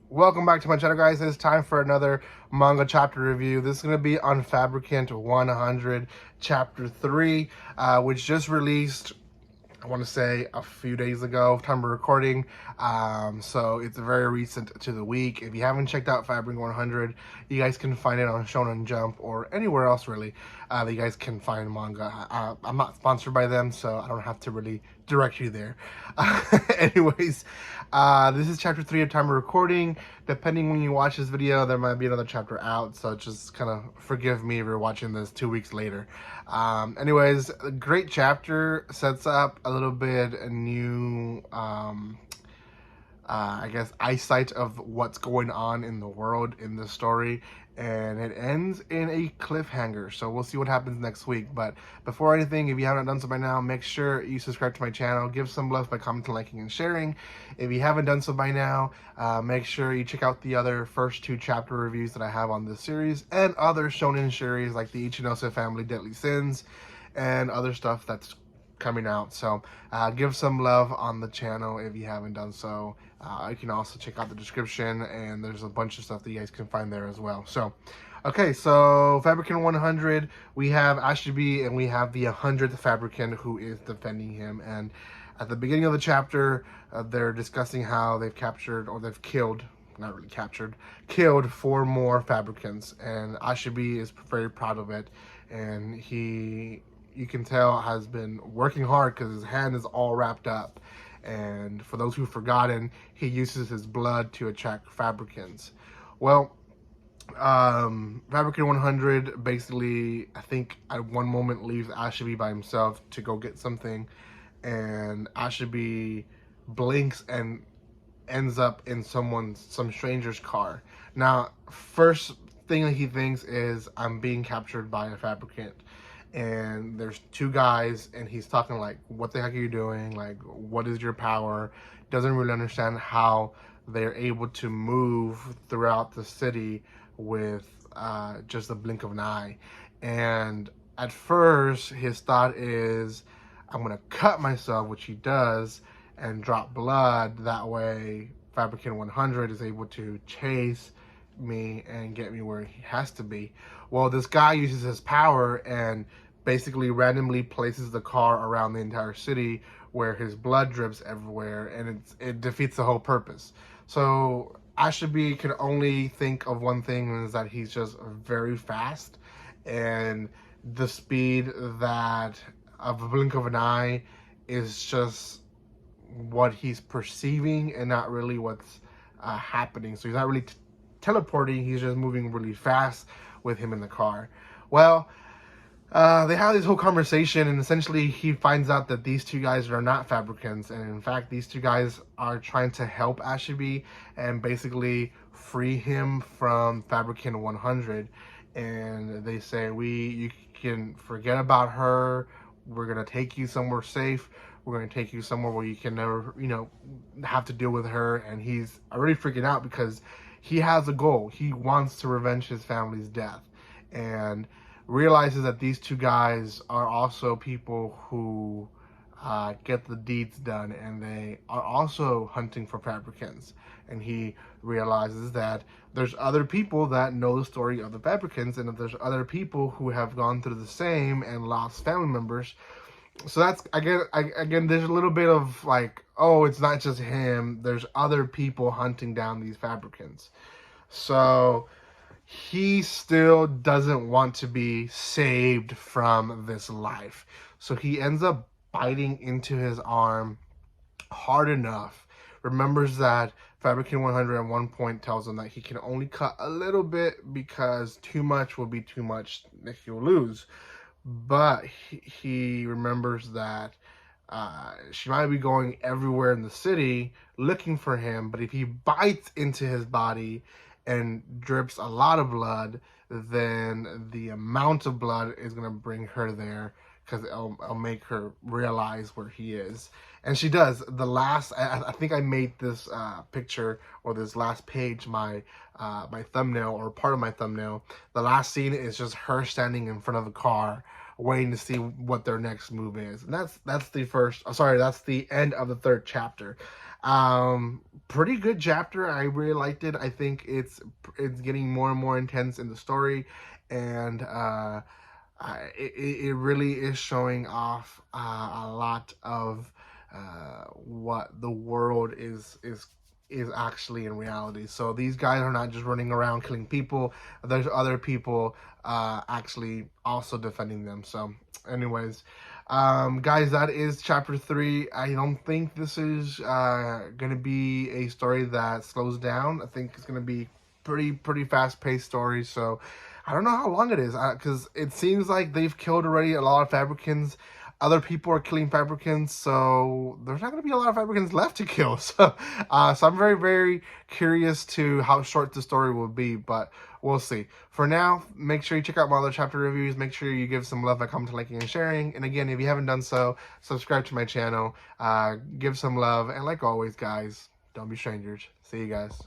Welcome back to my channel, guys. It's time for another manga chapter review. This is going to be on Fabricant 100 chapter 3, which just released, I want to say, a few days ago, time of recording. So it's very recent to the week. If you haven't checked out Fabricant 100, you guys can find it on Shonen Jump or anywhere else really that you guys can find manga. I'm not sponsored by them, so I don't have to really direct you there. Anyways, this is chapter 3 of time of recording. Depending when you watch this video, there might be another chapter out, so just kind of forgive me if you're watching this 2 weeks later. Anyways, a great chapter, sets up a little bit a new I guess, eyesight of what's going on in the world in this story, and it ends in a cliffhanger, so we'll see what happens next week. But before anything, if you haven't done so by now, make sure you subscribe to my channel, give some love by commenting, liking, and sharing. If you haven't done so by now, make sure you check out the other first 2 chapter reviews that I have on this series, and other shonen series like the Ichinose Family Deadly Sins, and other stuff that's coming out. So give some love on the channel if you haven't done so. You can also check out the description, and there's a bunch of stuff that you guys can find there as well. So okay, so Fabricant 100, we have Ashibi, and we have the 100th Fabricant who is defending him. And at the beginning of the chapter, they're discussing how they've captured, or they've killed, not really captured, killed 4 more Fabricants, and Ashibi is very proud of it, and he, you can tell, has been working hard because his hand is all wrapped up. And for those who've forgotten, he uses his blood to attract Fabricants. Well, Fabricant 100 basically, I think at one moment leaves Ashibi by himself to go get something, and Ashibi blinks and ends up in some stranger's car. Now, first thing that he thinks is, I'm being captured by a Fabricant. And there's 2 guys, and he's talking like, what the heck are you doing? Like, what is your power? Doesn't really understand how they're able to move throughout the city with just a blink of an eye. And at first, his thought is, I'm going to cut myself, which he does, and drop blood. That way, Fabricant 100 is able to chase me and get me where he has to be. Well, this guy uses his power and basically randomly places the car around the entire city where his blood drips everywhere, and it defeats the whole purpose. So Ashibi can only think of one thing, and is that he's just very fast, and the speed that of a blink of an eye is just what he's perceiving and not really what's happening. So he's not really teleporting, he's just moving really fast with him in the car. Well, they have this whole conversation, and essentially he finds out that these 2 guys are not Fabricants, and in fact these 2 guys are trying to help Ashibi and basically free him from Fabricant 100. And they say, you can forget about her, we're gonna take you somewhere safe, we're gonna take you somewhere where you can never, have to deal with her. And he's already freaking out because he has a goal. He wants to revenge his family's death, and realizes that these 2 guys are also people who get the deeds done, and they are also hunting for Fabricants. And he realizes that there's other people that know the story of the Fabricants, and that there's other people who have gone through the same and lost family members. So that's, again, there's a little bit of like, oh, it's not just him, there's other people hunting down these Fabricants. So he still doesn't want to be saved from this life. So he ends up biting into his arm hard enough. Remembers that Fabricant 100 at one point tells him that he can only cut a little bit because too much will be too much that he'll lose. But he remembers that she might be going everywhere in the city looking for him, but if he bites into his body and drips a lot of blood, then the amount of blood is going to bring her there, because it'll make her realize where he is. And she does. The last, I think I made this picture, or this last page, my thumbnail, or part of my thumbnail. The last scene is just her standing in front of the car waiting to see what their next move is. And that's the end of the 3rd chapter. Pretty good chapter. I really liked it. I think it's getting more and more intense in the story, and it really is showing off a lot of what the world is actually in reality. So these guys are not just running around killing people. There's other people actually also defending them. So anyways, guys, that is chapter 3. I don't think this is gonna be a story that slows down. I think it's gonna be pretty fast paced story. So I don't know how long it is, because it seems like they've killed already a lot of Fabricants. Other people are killing Fabricants, so there's not going to be a lot of Fabricants left to kill. So, so I'm very curious to how short the story will be, but we'll see. For now, make sure you check out my other chapter reviews. Make sure you give some love by commenting, liking, and sharing. And again, if you haven't done so, subscribe to my channel. Give some love, and like always, guys, don't be strangers. See you guys.